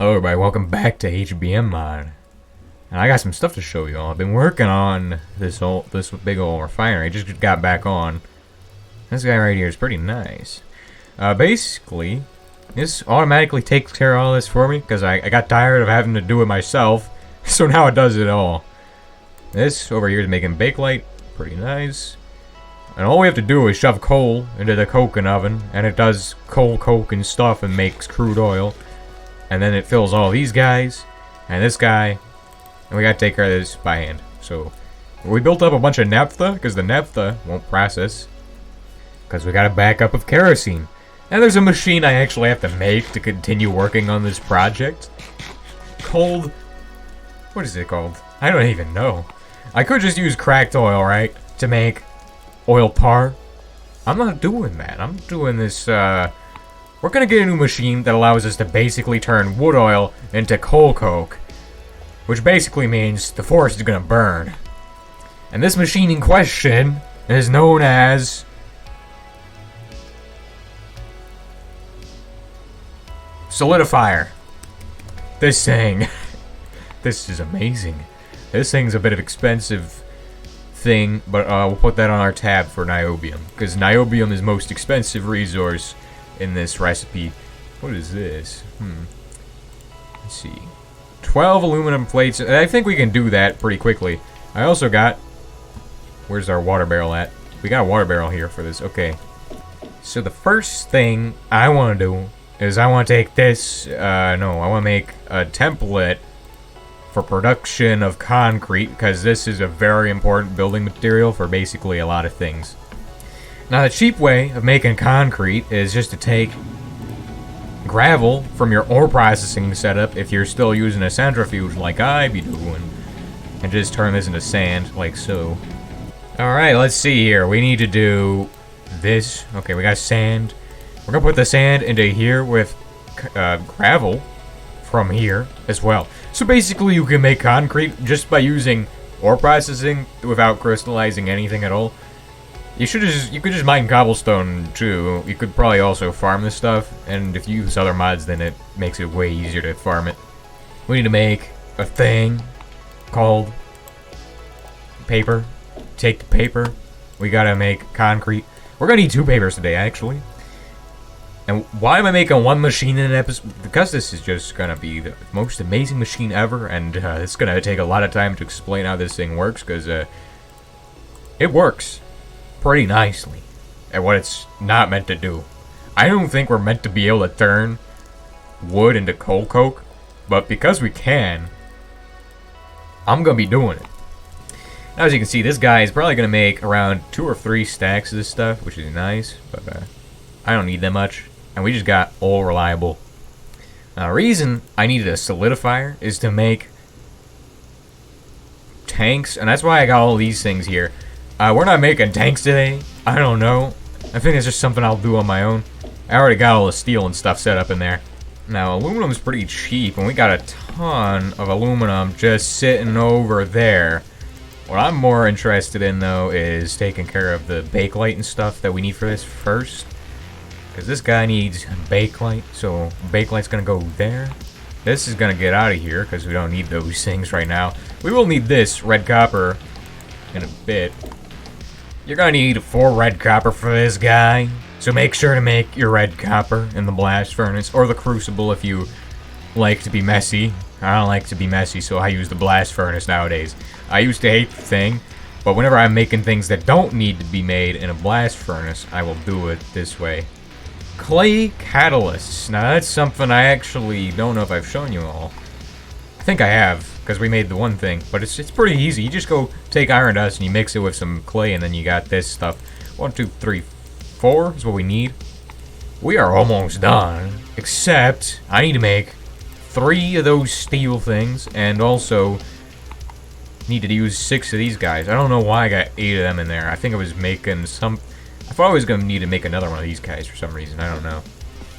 Hello everybody, welcome back to HBM Mod. And I got some stuff to show you all. I've been working on this big old refinery. I just got back on. This guy right here is pretty nice. Basically, this automatically takes care of all this for me because I got tired of having to do it myself. So now it does it all. This over here is making bakelite. Pretty nice. And all we have to do is shove coal into the coking oven, and it does coal, coke, and stuff and makes crude oil. And then it fills all these guys, and this guy, and we gotta take care of this by hand. So, we built up a bunch of naphtha, because the naphtha won't process, because we got a backup of kerosene. And there's a machine I actually have to make to continue working on this project. Called, what is it called? I don't even know. I could just use cracked oil, right, to make oil par. I'm not doing that. I'm doing this, we're gonna get a new machine that allows us to basically turn wood oil into coal coke. Which basically means the forest is gonna burn. And this machine in question is known as... Solidifier. This thing. This is amazing. This thing's a bit of expensive thing, but we'll put that on our tab for niobium. Because niobium is most expensive resource in this recipe. What is this? Let's see. 12 aluminum plates. I think we can do that pretty quickly. I also got... Where's our water barrel at? We got a water barrel here for this. Okay. So the first thing I want to do is I want to take this... I want to make a template for production of concrete, because this is a very important building material for basically a lot of things. Now, the cheap way of making concrete is just to take gravel from your ore processing setup, if you're still using a centrifuge like I be doing, and just turn this into sand, like so. Alright, let's see here. We need to do this. Okay, we got sand. We're gonna put the sand into here with gravel from here as well. So basically, you can make concrete just by using ore processing without crystallizing anything at all. You could just mine cobblestone too. You could probably also farm this stuff, and if you use other mods, then it makes it way easier to farm it. We need to make a thing called paper. Take the paper. We gotta make concrete. We're gonna need 2 papers today, actually. And why am I making one machine in an episode? Because this is just gonna be the most amazing machine ever, and it's gonna take a lot of time to explain how this thing works, because it works pretty nicely at what it's not meant to do. I don't think we're meant to be able to turn wood into coal coke, but because we can, I'm gonna be doing it. Now, as you can see, this guy is probably gonna make around 2 or 3 stacks of this stuff, which is nice, but I don't need that much, and we just got all reliable. Now, the reason I needed a solidifier is to make tanks, and that's why I got all these things here. We're not making tanks today. I don't know. I think it's just something I'll do on my own. I already got all the steel and stuff set up in there. Now, aluminum's pretty cheap, and we got a ton of aluminum just sitting over there. What I'm more interested in, though, is taking care of the bakelite and stuff that we need for this first. Because this guy needs bakelite, so bakelite's going to go there. This is going to get out of here, because we don't need those things right now. We will need this red copper in a bit. You're gonna need 4 red copper for this guy, so make sure to make your red copper in the blast furnace, or the crucible if you like to be messy. I don't like to be messy, so I use the blast furnace nowadays. I used to hate the thing, but whenever I'm making things that don't need to be made in a blast furnace, I will do it this way. Clay catalysts. Now that's something I actually don't know if I've shown you all. I think I have, because we made the one thing, but it's pretty easy. You just go take iron dust and you mix it with some clay, and then you got this stuff. 1, 2, 3, 4 is what we need. We are almost done, except I need to make 3 of those steel things, and also need to use 6 of these guys. I don't know why I got 8 of them in there. I think I was making some... I thought I was going to need to make another one of these guys for some reason. I don't know.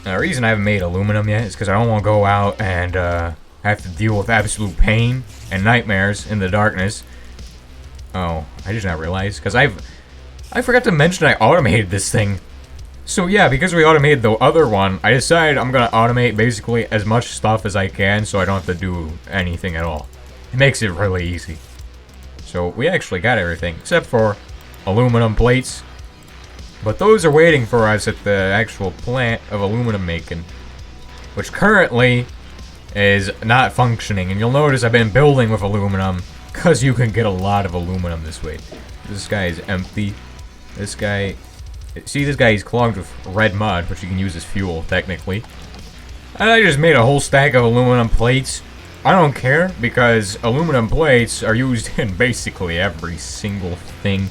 Now, the reason I haven't made aluminum yet is because I don't want to go out and have to deal with absolute pain and nightmares in the darkness. Oh, I just not realized, because I forgot to mention I automated this thing. So yeah, because we automated the other one, I decided I'm gonna automate basically as much stuff as I can so I don't have to do anything at all. It makes it really easy. So we actually got everything, except for aluminum plates. But those are waiting for us at the actual plant of aluminum making, which currently is not functioning. And you'll notice I've been building with aluminum, because you can get a lot of aluminum this way. This guy is empty. This guy... See, this guy is clogged with red mud, which you can use as fuel, technically. And I just made a whole stack of aluminum plates. I don't care, because aluminum plates are used in basically every single thing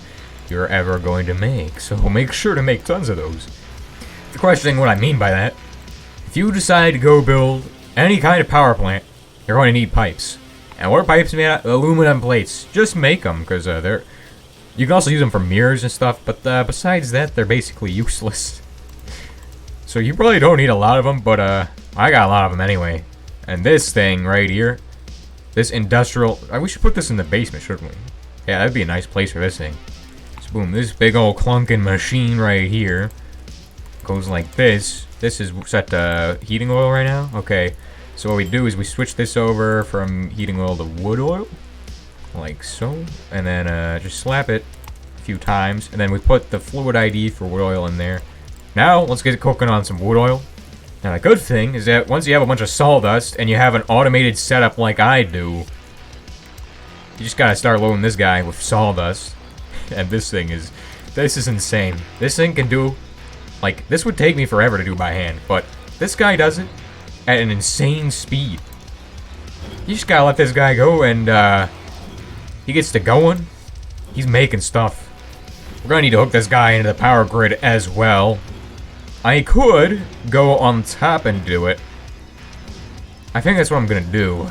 you're ever going to make. So make sure to make tons of those. If you're questioning what I mean by that, if you decide to go build any kind of power plant, you're going to need pipes. And what are pipes made out of? Aluminum plates. Just make them, because they're... You can also use them for mirrors and stuff, but besides that, they're basically useless. So you probably don't need a lot of them, but I got a lot of them anyway. And this thing right here, this industrial... we should put this in the basement, shouldn't we? Yeah, that'd be a nice place for this thing. So boom, this big old clunking machine right here goes like this. This is set to heating oil right now. Okay, so what we do is we switch this over from heating oil to wood oil. Like so, and then just slap it a few times, and then we put the fluid ID for wood oil in there. Now let's get cooking on some wood oil. Now the good thing is that once you have a bunch of sawdust and you have an automated setup like I do, you just gotta start loading this guy with sawdust. And this is insane. This thing can do, like, this would take me forever to do by hand, but this guy does it at an insane speed. You just gotta let this guy go, and he gets to going. He's making stuff. We're gonna need to hook this guy into the power grid as well. I could go on top and do it. I think that's what I'm gonna do.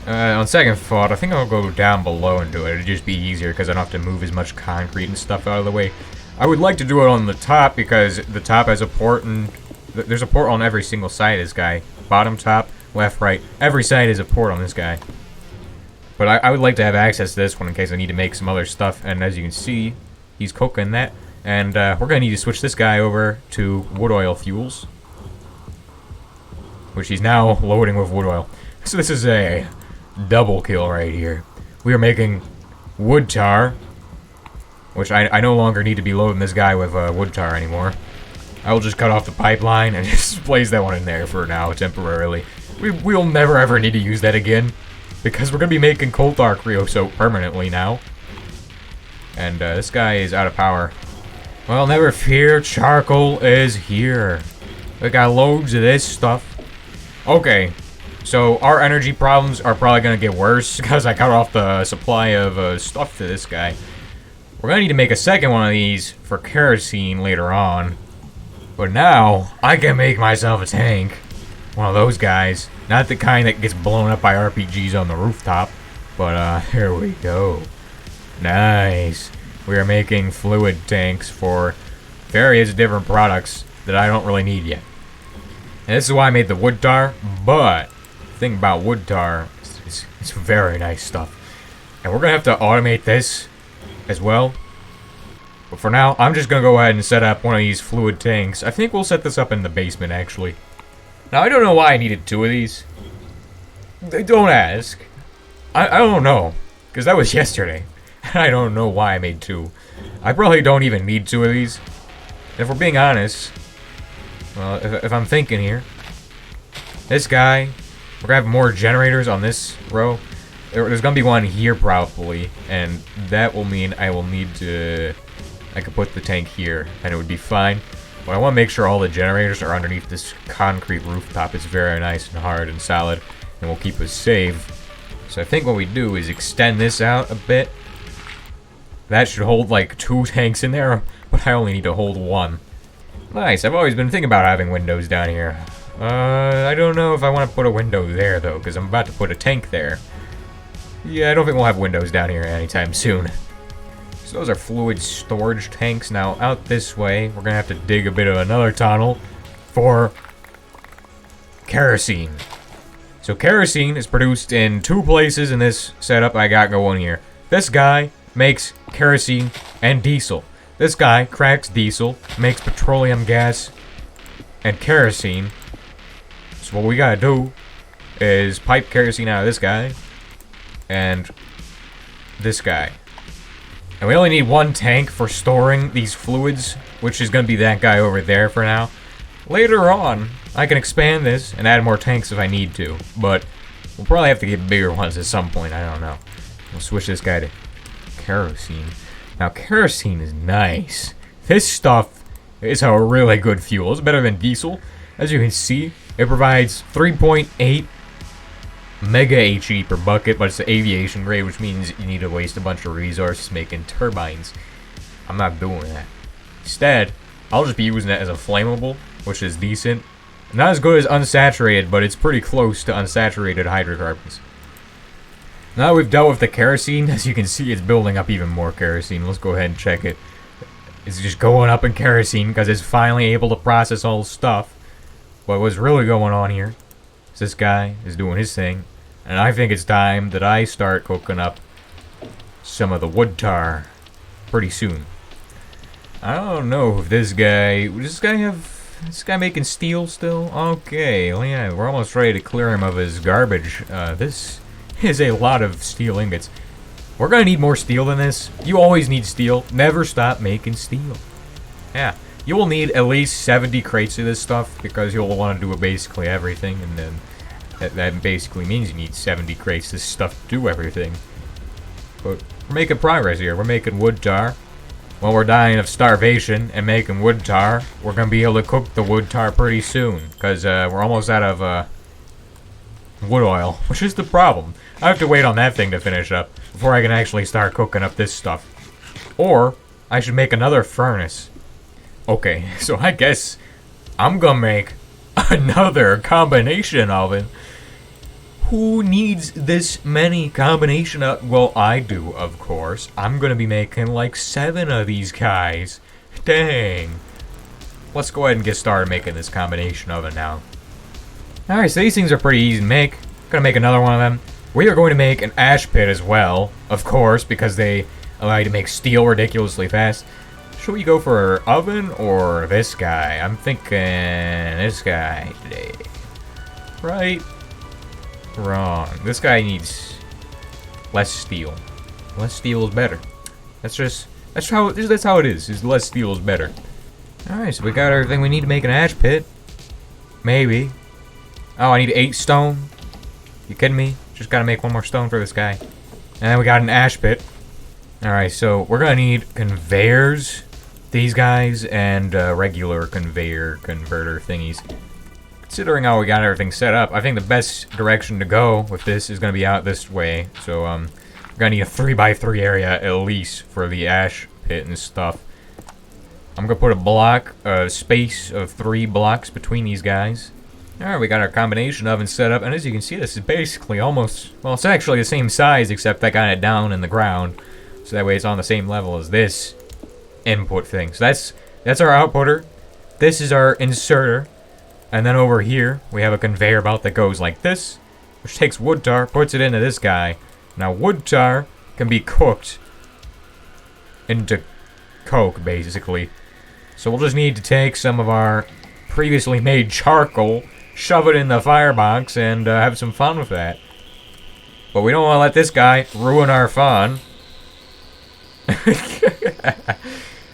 On second thought, I think I'll go down below and do it. It'd just be easier because I don't have to move as much concrete and stuff out of the way. I would like to do it on the top because the top has a port, and there's a port on every single side of this guy. Bottom, top, left, right. Every side is a port on this guy. But I would like to have access to this one in case I need to make some other stuff. And as you can see, he's cooking that. And we're going to need to switch this guy over to wood oil fuels, which he's now loading with wood oil. So this is a double kill right here. We are making wood tar, which I no longer need to be loading this guy with wood tar anymore. I will just cut off the pipeline and just place that one in there for now, temporarily. We'll never ever need to use that again, because we're going to be making coal tar creosote permanently now. And this guy is out of power. Well, never fear, charcoal is here. We got loads of this stuff. Okay, so our energy problems are probably going to get worse because I cut off the supply of stuff to this guy. We're going to need to make a second one of these for kerosene later on. But now, I can make myself a tank. One of those guys. Not the kind that gets blown up by RPGs on the rooftop. But, here we go. Nice. We are making fluid tanks for various different products that I don't really need yet. And this is why I made the wood tar. But, the thing about wood tar is it's very nice stuff. And we're going to have to automate this as well. But for now, I'm just going to go ahead and set up one of these fluid tanks. I think we'll set this up in the basement, actually. Now, I don't know why I needed two of these. Don't ask. I don't know. Because that was yesterday. I don't know why I made two. I probably don't even need two of these. If we're being honest, well, if I'm thinking here, this guy, we're going to have more generators on this row. There's going to be one here probably, and that will mean I will need to... I could put the tank here, and it would be fine. But I want to make sure all the generators are underneath this concrete rooftop. It's very nice and hard and solid, and will keep us safe. So I think what we do is extend this out a bit. That should hold like 2 tanks in there, but I only need to hold 1. Nice, I've always been thinking about having windows down here. I don't know if I want to put a window there though, because I'm about to put a tank there. Yeah, I don't think we'll have windows down here anytime soon. So those are fluid storage tanks. Now out this way, we're gonna have to dig a bit of another tunnel for kerosene. So kerosene is produced in 2 places in this setup I got going here. This guy makes kerosene and diesel. this guy cracks diesel, makes petroleum gas, and kerosene. So what we gotta do is pipe kerosene out of this guy and this guy. And we only need one tank for storing these fluids, which is gonna be that guy over there for now. Later on, I can expand this and add more tanks if I need to, but we'll probably have to get bigger ones at some point, I don't know. We'll switch this guy to kerosene. Now, kerosene is nice. This stuff is a really good fuel. It's better than diesel. As you can see, it provides 3.8 mega HE per bucket, but it's the aviation grade, which means you need to waste a bunch of resources making turbines. I'm not doing that. Instead, I'll just be using it as a flammable, which is decent. Not as good as unsaturated, but it's pretty close to unsaturated hydrocarbons. Now that we've dealt with the kerosene, as you can see, it's building up even more kerosene. Let's go ahead and check it. It's just going up in kerosene because it's finally able to process all the stuff. But what's really going on here is this guy is doing his thing, and I think it's time that I start cooking up some of the wood tar pretty soon. I don't know if this guy... Does this guy making steel still? Okay, well, yeah, we're almost ready to clear him of his garbage. This is a lot of steel ingots. We're gonna need more steel than this. You always need steel. Never stop making steel. Yeah, you will need at least 70 crates of this stuff because you'll want to do basically everything, and then that basically means you need 70 crates of this stuff to do everything. But we're making progress here. We're making wood tar. While we're dying of starvation and making wood tar, we're gonna be able to cook the wood tar pretty soon because we're almost out of wood oil, which is the problem. I have to wait on that thing to finish up before I can actually start cooking up this stuff. Or I should make another furnace. Okay, so I guess I'm gonna make another combination oven. Who needs this many combination of... Well, I do, of course. I'm gonna be making like 7 of these guys. Dang. Let's go ahead and get started making this combination oven now. Alright, so these things are pretty easy to make. Gonna make another one of them. We are going to make an ash pit as well, of course, because they allow you to make steel ridiculously fast. Should we go for oven or this guy? I'm thinking this guy today. Right? Wrong. This guy needs less steel. Less steel is better. That's how it is less steel is better. Alright, so we got everything we need to make an ash pit. Maybe. Oh, I need 8 stone. You kidding me? Just gotta make 1 more stone for this guy. And then we got an ash pit. Alright, so we're gonna need conveyors, these guys, and regular conveyor converter thingies. Considering how we got everything set up, I think the best direction to go with this is going to be out this way. So, we're going to need a 3x3 area at least for the ash pit and stuff. I'm going to put a block, space of 3 blocks between these guys. Alright, we got our combination oven set up, and as you can see, this is basically almost... Well, it's actually the same size, except I got it down in the ground. So that way it's on the same level as this input thing. So that's our outputter. This is our inserter. And then over here, we have a conveyor belt that goes like this, which takes wood tar, puts it into this guy. Now, wood tar can be cooked into coke, basically. So we'll just need to take some of our previously made charcoal, shove it in the firebox, and have some fun with that. But we don't want to let this guy ruin our fun.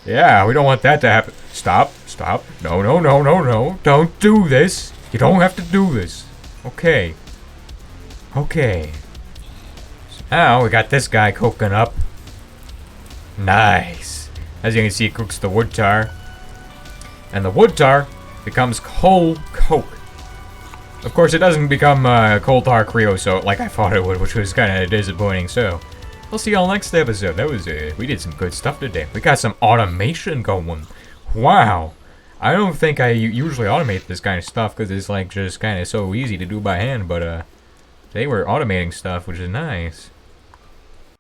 Yeah, we don't want that to happen. Stop. Stop. No, no, no, no, no. Don't do this. You don't have to do this. Okay. Okay. So now we got this guy cooking up. Nice. As you can see, it cooks the wood tar. And the wood tar becomes coal coke. Of course, it doesn't become coal tar creosote like I thought it would, which was kind of disappointing, so... We'll see y'all next episode. That was we did some good stuff today. We got some automation going. Wow. I don't think I usually automate this kind of stuff because it's like just kind of so easy to do by hand, but they were automating stuff, which is nice.